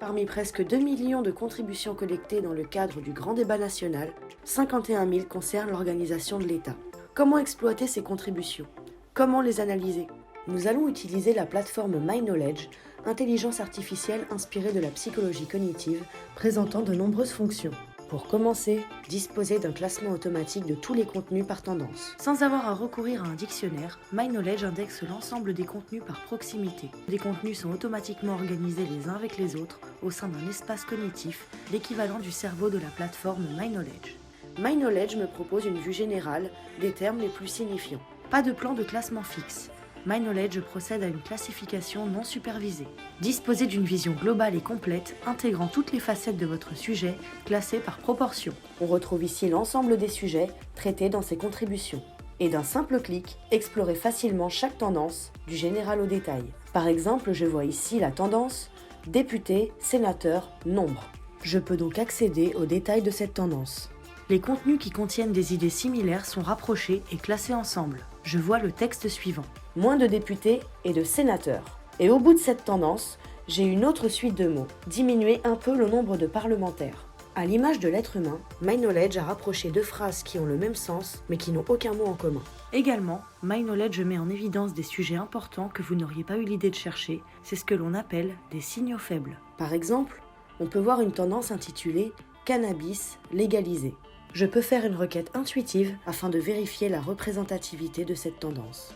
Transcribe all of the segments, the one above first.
Parmi presque 2 millions de contributions collectées dans le cadre du grand débat national, 51 000 concernent l'organisation de l'État. Comment exploiter ces contributions? Comment les analyser? Nous allons utiliser la plateforme MyKnowledge, intelligence artificielle inspirée de la psychologie cognitive, présentant de nombreuses fonctions. Pour commencer, disposer d'un classement automatique de tous les contenus par tendance. Sans avoir à recourir à un dictionnaire, MyKnowledge indexe l'ensemble des contenus par proximité. Les contenus sont automatiquement organisés les uns avec les autres au sein d'un espace cognitif, l'équivalent du cerveau de la plateforme MyKnowledge. MyKnowledge me propose une vue générale des termes les plus signifiants. Pas de plan de classement fixe. MyKnowledge procède à une classification non supervisée. Disposez d'une vision globale et complète, intégrant toutes les facettes de votre sujet, classées par proportion. On retrouve ici l'ensemble des sujets traités dans ces contributions. Et d'un simple clic, explorez facilement chaque tendance, du général au détail. Par exemple, je vois ici la tendance « Député, sénateur, nombre ». Je peux donc accéder aux détails de cette tendance. Les contenus qui contiennent des idées similaires sont rapprochés et classés ensemble. Je vois le texte suivant. Moins de députés et de sénateurs. Et au bout de cette tendance, j'ai une autre suite de mots. Diminuer un peu le nombre de parlementaires. À l'image de l'être humain, MyKnowledge a rapproché deux phrases qui ont le même sens, mais qui n'ont aucun mot en commun. Également, MyKnowledge met en évidence des sujets importants que vous n'auriez pas eu l'idée de chercher. C'est ce que l'on appelle des signaux faibles. Par exemple, on peut voir une tendance intitulée « Cannabis légalisé ». Je peux faire une requête intuitive afin de vérifier la représentativité de cette tendance.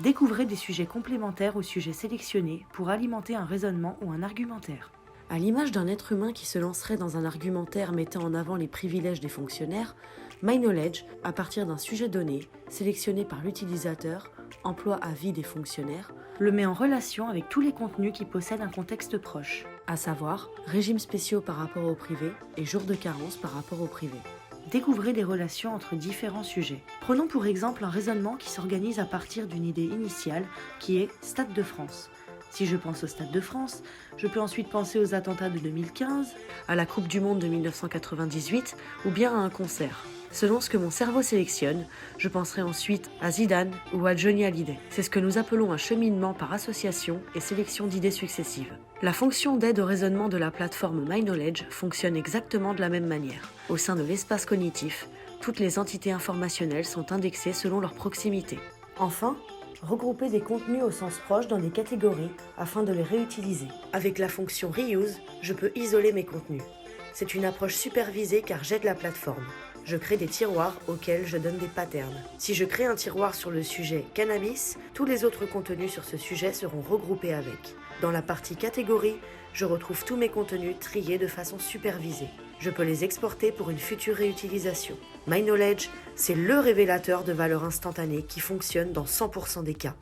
Découvrez des sujets complémentaires aux sujets sélectionnés pour alimenter un raisonnement ou un argumentaire. À l'image d'un être humain qui se lancerait dans un argumentaire mettant en avant les privilèges des fonctionnaires, MyKnowledge, à partir d'un sujet donné, sélectionné par l'utilisateur, emploi à vie des fonctionnaires, le met en relation avec tous les contenus qui possèdent un contexte proche, à savoir régimes spéciaux par rapport au privé et jours de carence par rapport au privé. Découvrez des relations entre différents sujets. Prenons pour exemple un raisonnement qui s'organise à partir d'une idée initiale qui est Stade de France. Si je pense au Stade de France, je peux ensuite penser aux attentats de 2015, à la Coupe du Monde de 1998 ou bien à un concert. Selon ce que mon cerveau sélectionne, je penserai ensuite à Zidane ou à Johnny Hallyday. C'est ce que nous appelons un cheminement par association et sélection d'idées successives. La fonction d'aide au raisonnement de la plateforme MyKnowledge fonctionne exactement de la même manière. Au sein de l'espace cognitif, toutes les entités informationnelles sont indexées selon leur proximité. Enfin, regrouper des contenus au sens proche dans des catégories afin de les réutiliser. Avec la fonction Reuse, je peux isoler mes contenus. C'est une approche supervisée car j'aide la plateforme. Je crée des tiroirs auxquels je donne des patterns. Si je crée un tiroir sur le sujet cannabis, tous les autres contenus sur ce sujet seront regroupés avec. Dans la partie catégorie, je retrouve tous mes contenus triés de façon supervisée. Je peux les exporter pour une future réutilisation. MyKnowledge, c'est le révélateur de valeur instantanée qui fonctionne dans 100% des cas.